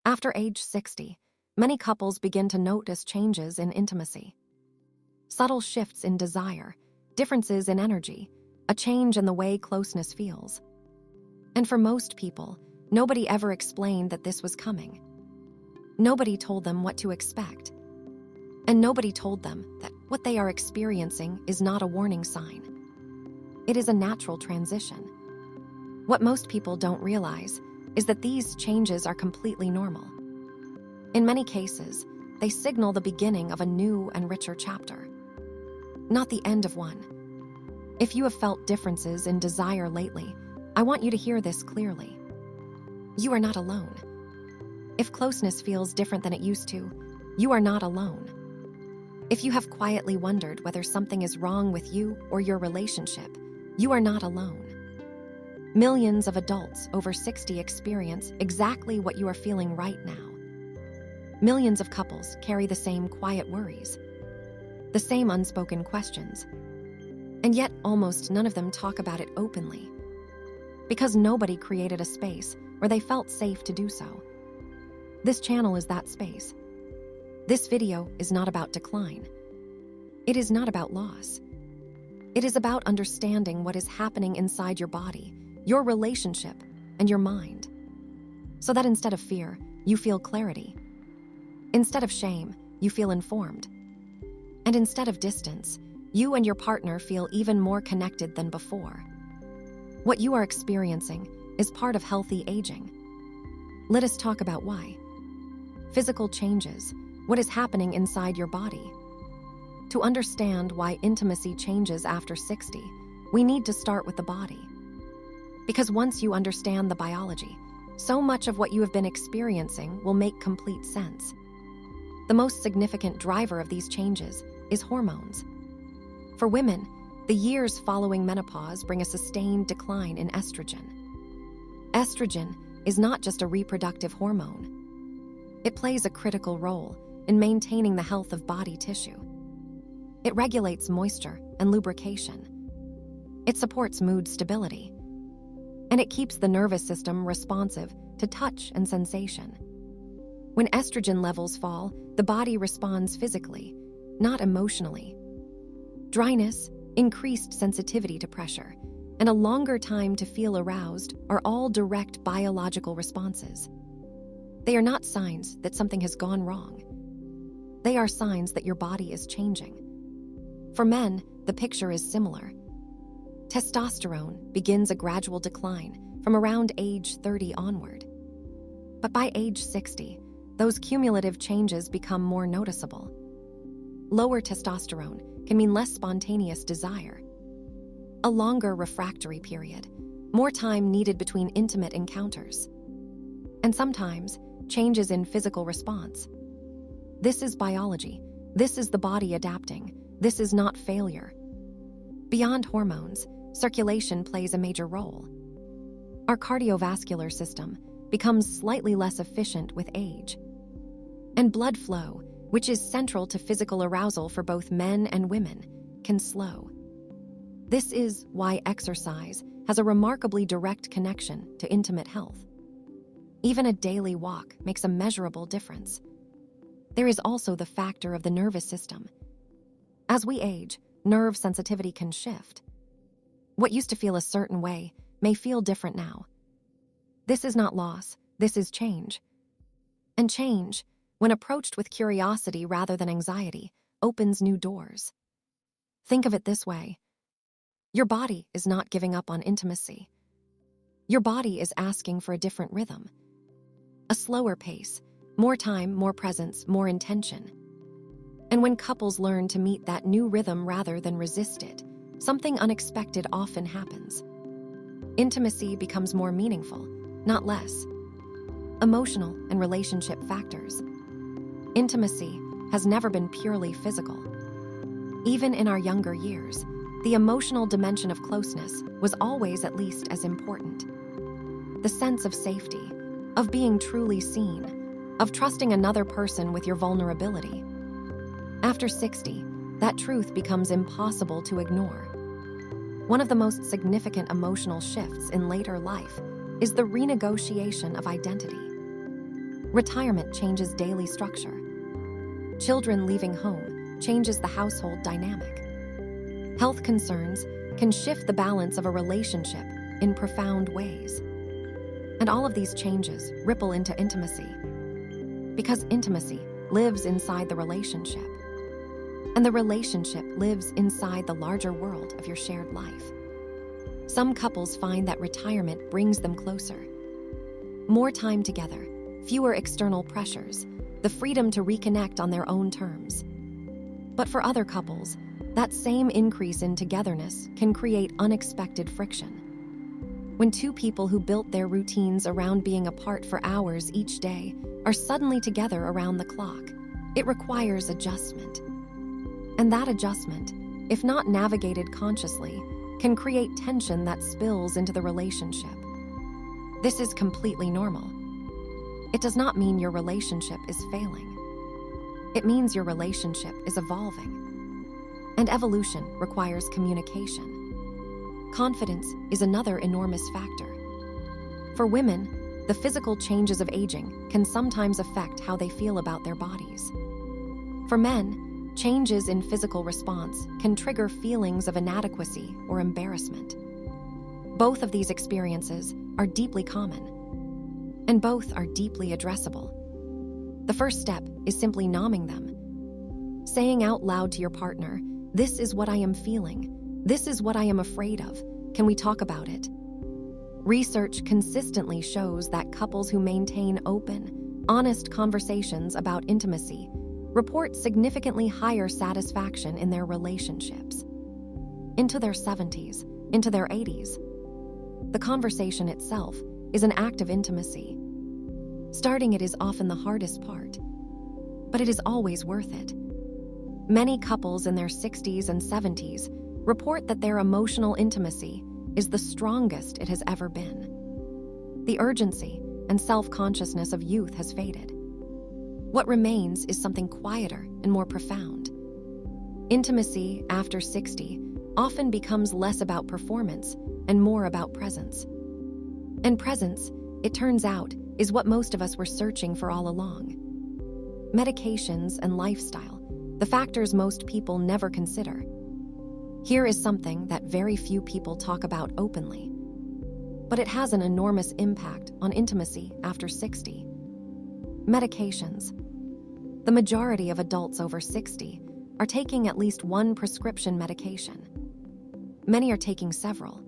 After age 60, many couples begin to notice changes in intimacy. Subtle shifts in desire, differences in energy, a change in the way closeness feels. And for most people, nobody ever explained that this was coming. Nobody told them what to expect. And nobody told them that what they are experiencing is not a warning sign. It is a natural transition. What most people don't realize is that these changes are completely normal. In many cases, they signal the beginning of a new and richer chapter, not the end of one. If you have felt differences in desire lately, I want you to hear this clearly. You are not alone. If closeness feels different than it used to, you are not alone. If you have quietly wondered whether something is wrong with you or your relationship, you are not alone. Millions of adults over 60 experience exactly what you are feeling right now. Millions of couples carry the same quiet worries, the same unspoken questions, and yet almost none of them talk about it openly, because nobody created a space where they felt safe to do so. This channel is that space. This video is not about decline. It is not about loss. It is about understanding what is happening inside your body, your relationship, and your mind, so that instead of fear, you feel clarity. Instead of shame, you feel informed. And instead of distance, you and your partner feel even more connected than before. What you are experiencing is part of healthy aging. Let us talk about why. Physical changes, what is happening inside your body. To understand why intimacy changes after 60, we need to start with the body. Because once you understand the biology, so much of what you have been experiencing will make complete sense. The most significant driver of these changes is hormones. For women, the years following menopause bring a sustained decline in estrogen. Estrogen is not just a reproductive hormone. It plays a critical role in maintaining the health of body tissue. It regulates moisture and lubrication. It supports mood stability. And it keeps the nervous system responsive to touch and sensation. When estrogen levels fall, the body responds physically, not emotionally. Dryness, increased sensitivity to pressure, and a longer time to feel aroused are all direct biological responses. They are not signs that something has gone wrong. They are signs that your body is changing. For men, the picture is similar. Testosterone begins a gradual decline from around age 30 onward. But by age 60, those cumulative changes become more noticeable. Lower testosterone can mean less spontaneous desire, a longer refractory period, more time needed between intimate encounters, and sometimes changes in physical response. This is biology. This is the body adapting. This is not failure. Beyond hormones, circulation plays a major role. Our cardiovascular system becomes slightly less efficient with age. And blood flow, which is central to physical arousal for both men and women, can slow. This is why exercise has a remarkably direct connection to intimate health. Even a daily walk makes a measurable difference. There is also the factor of the nervous system. As we age, nerve sensitivity can shift. What used to feel a certain way may feel different now. This is not loss, this is change. And change, when approached with curiosity rather than anxiety, opens new doors. Think of it this way. Your body is not giving up on intimacy. Your body is asking for a different rhythm. A slower pace, more time, more presence, more intention. And when couples learn to meet that new rhythm rather than resist it, something unexpected often happens. Intimacy becomes more meaningful, not less. Emotional and relationship factors. Intimacy has never been purely physical. Even in our younger years, the emotional dimension of closeness was always at least as important. The sense of safety, of being truly seen, of trusting another person with your vulnerability. After 60, that truth becomes impossible to ignore. One of the most significant emotional shifts in later life is the renegotiation of identity. Retirement changes daily structure. Children leaving home changes the household dynamic. Health concerns can shift the balance of a relationship in profound ways. And all of these changes ripple into intimacy, because intimacy lives inside the relationship, and the relationship lives inside the larger world of your shared life. Some couples find that retirement brings them closer. More time together, fewer external pressures, the freedom to reconnect on their own terms. But for other couples, that same increase in togetherness can create unexpected friction. When two people who built their routines around being apart for hours each day are suddenly together around the clock, it requires adjustment. And that adjustment, if not navigated consciously, can create tension that spills into the relationship. This is completely normal. It does not mean your relationship is failing. It means your relationship is evolving. And evolution requires communication. Confidence is another enormous factor. For women, the physical changes of aging can sometimes affect how they feel about their bodies. For men, changes in physical response can trigger feelings of inadequacy or embarrassment. Both of these experiences are deeply common, and both are deeply addressable. The first step is simply naming them. Saying out loud to your partner, "This is what I am feeling. This is what I am afraid of. Can we talk about it?" Research consistently shows that couples who maintain open, honest conversations about intimacy report significantly higher satisfaction in their relationships. Into their 70s, into their 80s. The conversation itself is an act of intimacy. Starting it is often the hardest part, but it is always worth it. Many couples in their 60s and 70s report that their emotional intimacy is the strongest it has ever been. The urgency and self-consciousness of youth has faded. What remains is something quieter and more profound. Intimacy after 60 often becomes less about performance and more about presence. And presence, it turns out, is what most of us were searching for all along. Medications and lifestyle, the factors most people never consider. Here is something that very few people talk about openly, but it has an enormous impact on intimacy after 60. Medications. The majority of adults over 60 are taking at least one prescription medication. Many are taking several,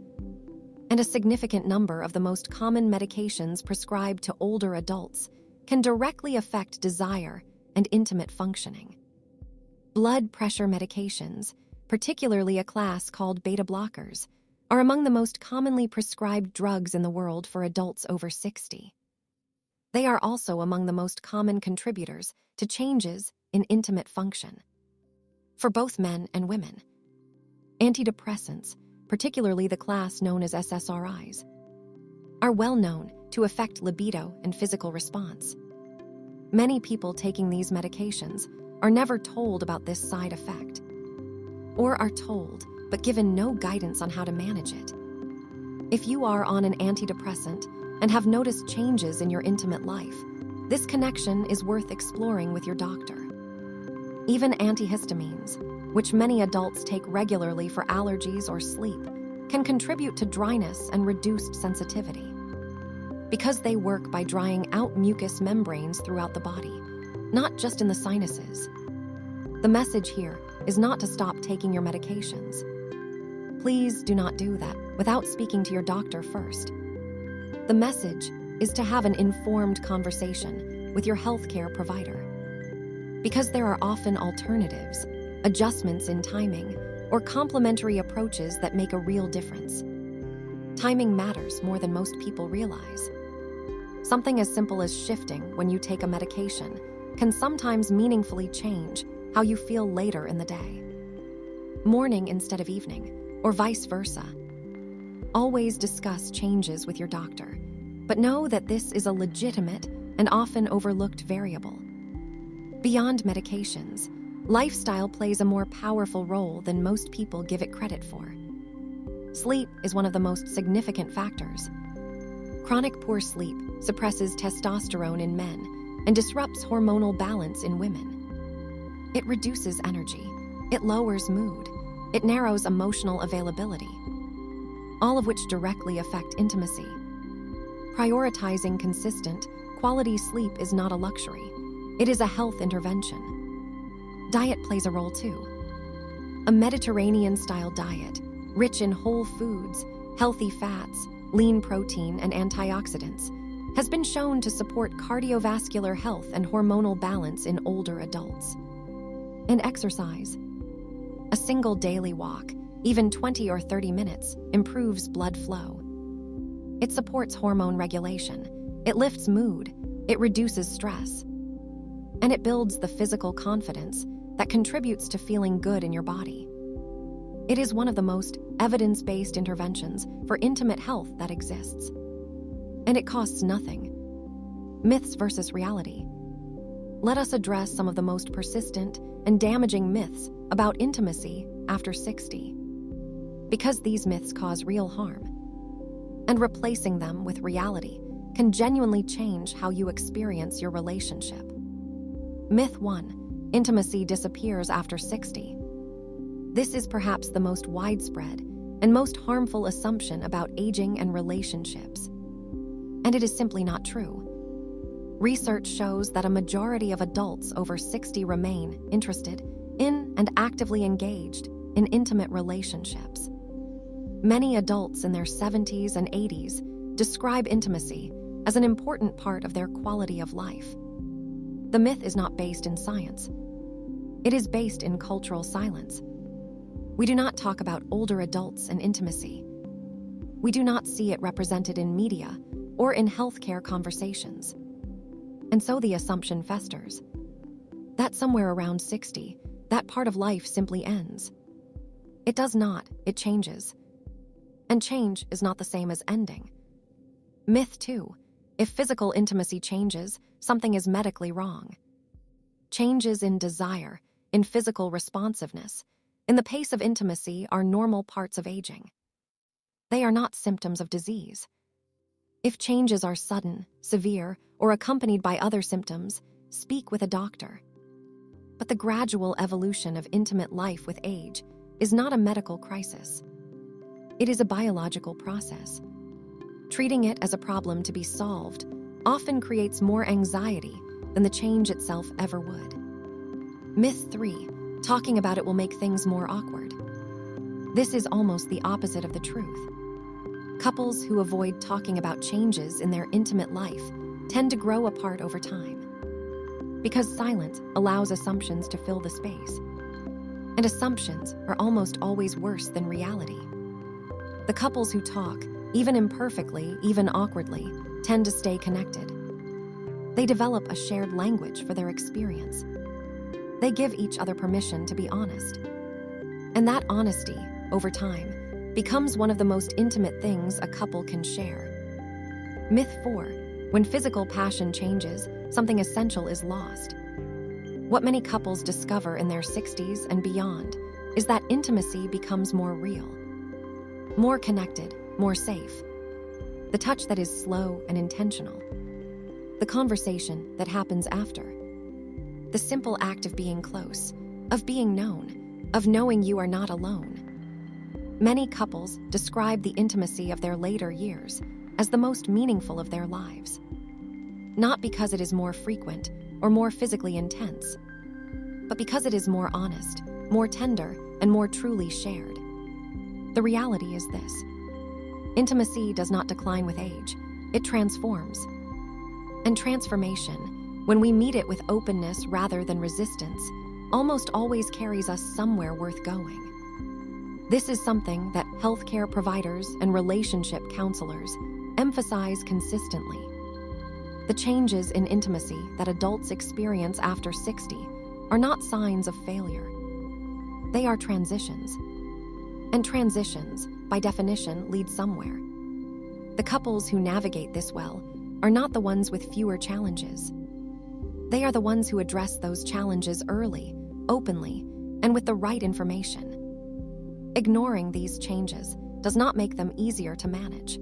and a significant number of the most common medications prescribed to older adults can directly affect desire and intimate functioning. Blood pressure medications, particularly a class called beta blockers, are among the most commonly prescribed drugs in the world for adults over 60. They are also among the most common contributors to changes in intimate function. For both men and women, antidepressants, particularly the class known as SSRIs, are well known to affect libido and physical response. Many people taking these medications are never told about this side effect, or are told but given no guidance on how to manage it. If you are on an antidepressant and have noticed changes in your intimate life, this connection is worth exploring with your doctor. Even antihistamines, which many adults take regularly for allergies or sleep, can contribute to dryness and reduced sensitivity. Because they work by drying out mucous membranes throughout the body, not just in the sinuses. The message here is not to stop taking your medications. Please do not do that without speaking to your doctor first. The message is to have an informed conversation with your healthcare provider. Because there are often alternatives, adjustments in timing, or complementary approaches that make a real difference. Timing matters more than most people realize. Something as simple as shifting when you take a medication can sometimes meaningfully change how you feel later in the day. Morning instead of evening, or vice versa. Always discuss changes with your doctor, but know that this is a legitimate and often overlooked variable. Beyond medications, lifestyle plays a more powerful role than most people give it credit for. Sleep is one of the most significant factors. Chronic poor sleep suppresses testosterone in men, and disrupts hormonal balance in women. It reduces energy. It lowers mood. It narrows emotional availability, all of which directly affect intimacy. Prioritizing consistent, quality sleep is not a luxury. It is a health intervention. Diet plays a role too. A Mediterranean-style diet, rich in whole foods, healthy fats, lean protein, and antioxidants, has been shown to support cardiovascular health and hormonal balance in older adults. And exercise. A single daily walk, even 20 or 30 minutes, improves blood flow. It supports hormone regulation. It lifts mood. It reduces stress. And it builds the physical confidence that contributes to feeling good in your body. It is one of the most evidence-based interventions for intimate health that exists. And it costs nothing. Myths versus reality. Let us address some of the most persistent and damaging myths about intimacy after 60. Because these myths cause real harm. And replacing them with reality can genuinely change how you experience your relationship. Myth 1. Intimacy disappears after 60. This is perhaps the most widespread and most harmful assumption about aging and relationships. And it is simply not true. Research shows that a majority of adults over 60 remain interested in and actively engaged in intimate relationships. Many adults in their 70s and 80s describe intimacy as an important part of their quality of life. The myth is not based in science. It is based in cultural silence. We do not talk about older adults and intimacy. We do not see it represented in media or in healthcare conversations. And so the assumption festers that somewhere around 60, that part of life simply ends. It does not, it changes. And change is not the same as ending. Myth 2. If physical intimacy changes, something is medically wrong. Changes in desire, in physical responsiveness, in the pace of intimacy are normal parts of aging. They are not symptoms of disease. If changes are sudden, severe, or accompanied by other symptoms, speak with a doctor. But the gradual evolution of intimate life with age is not a medical crisis. It is a biological process. Treating it as a problem to be solved often creates more anxiety than the change itself ever would. Myth 3. Talking about it will make things more awkward. This is almost the opposite of the truth. Couples who avoid talking about changes in their intimate life tend to grow apart over time. Because silence allows assumptions to fill the space. And assumptions are almost always worse than reality. The couples who talk, even imperfectly, even awkwardly, tend to stay connected. They develop a shared language for their experience. They give each other permission to be honest. And that honesty, over time, becomes one of the most intimate things a couple can share. Myth 4. When physical passion changes, something essential is lost. What many couples discover in their 60s and beyond is that intimacy becomes more real, more connected, more safe. The touch that is slow and intentional. The conversation that happens after. The simple act of being close, of being known, of knowing you are not alone. Many couples describe the intimacy of their later years as the most meaningful of their lives. Not because it is more frequent or more physically intense, but because it is more honest, more tender, and more truly shared. The reality is this: intimacy does not decline with age, it transforms. And transformation, when we meet it with openness rather than resistance, almost always carries us somewhere worth going. This is something that healthcare providers and relationship counselors emphasize consistently. The changes in intimacy that adults experience after 60 are not signs of failure. They are transitions. And transitions, by definition, lead somewhere. The couples who navigate this well are not the ones with fewer challenges. They are the ones who address those challenges early, openly, and with the right information. Ignoring these changes does not make them easier to manage.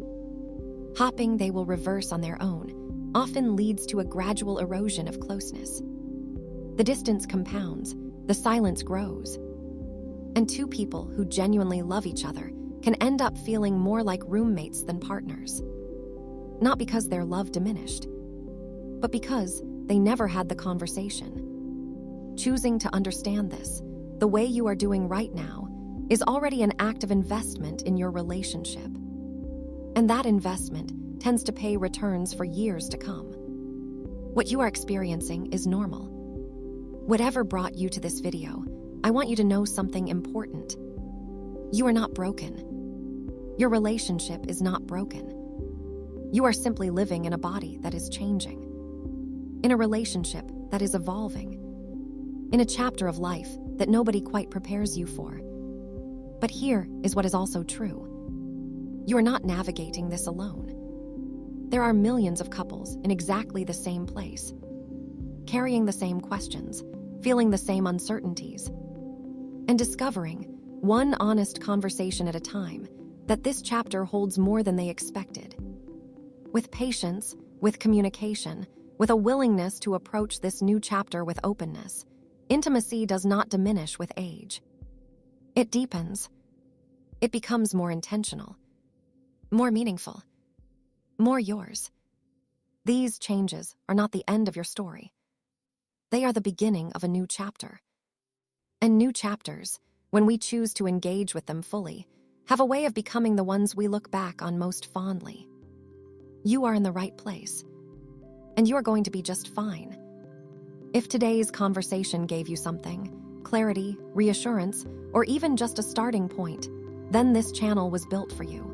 Hopping they will reverse on their own, often leads to a gradual erosion of closeness. The distance compounds, the silence grows, and two people who genuinely love each other can end up feeling more like roommates than partners. Not because their love diminished, but because they never had the conversation. Choosing to understand this, the way you are doing right now, is already an act of investment in your relationship. And that investment tends to pay returns for years to come. What you are experiencing is normal. Whatever brought you to this video, I want you to know something important. You are not broken. Your relationship is not broken. You are simply living in a body that is changing, in a relationship that is evolving, in a chapter of life that nobody quite prepares you for. But here is what is also true. You are not navigating this alone. There are millions of couples in exactly the same place, carrying the same questions, feeling the same uncertainties, and discovering, one honest conversation at a time, that this chapter holds more than they expected. With patience, with communication, with a willingness to approach this new chapter with openness, intimacy does not diminish with age. It deepens. It becomes more intentional, more meaningful, more yours. These changes are not the end of your story. They are the beginning of a new chapter. And new chapters, when we choose to engage with them fully, have a way of becoming the ones we look back on most fondly. You are in the right place, and you are going to be just fine. If today's conversation gave you something, clarity, reassurance, or even just a starting point, then this channel was built for you.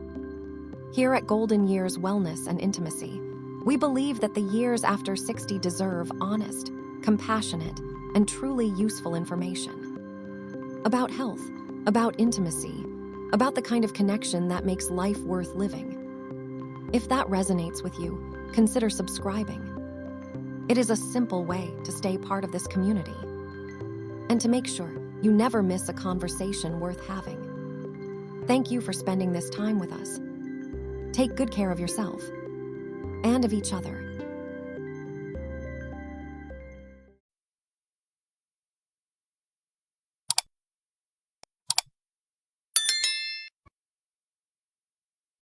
Here at Golden Years Wellness and Intimacy, we believe that the years after 60 deserve honest, compassionate, and truly useful information. About health, about intimacy, about the kind of connection that makes life worth living. If that resonates with you, consider subscribing. It is a simple way to stay part of this community and to make sure you never miss a conversation worth having. Thank you for spending this time with us. Take good care of yourself and of each other.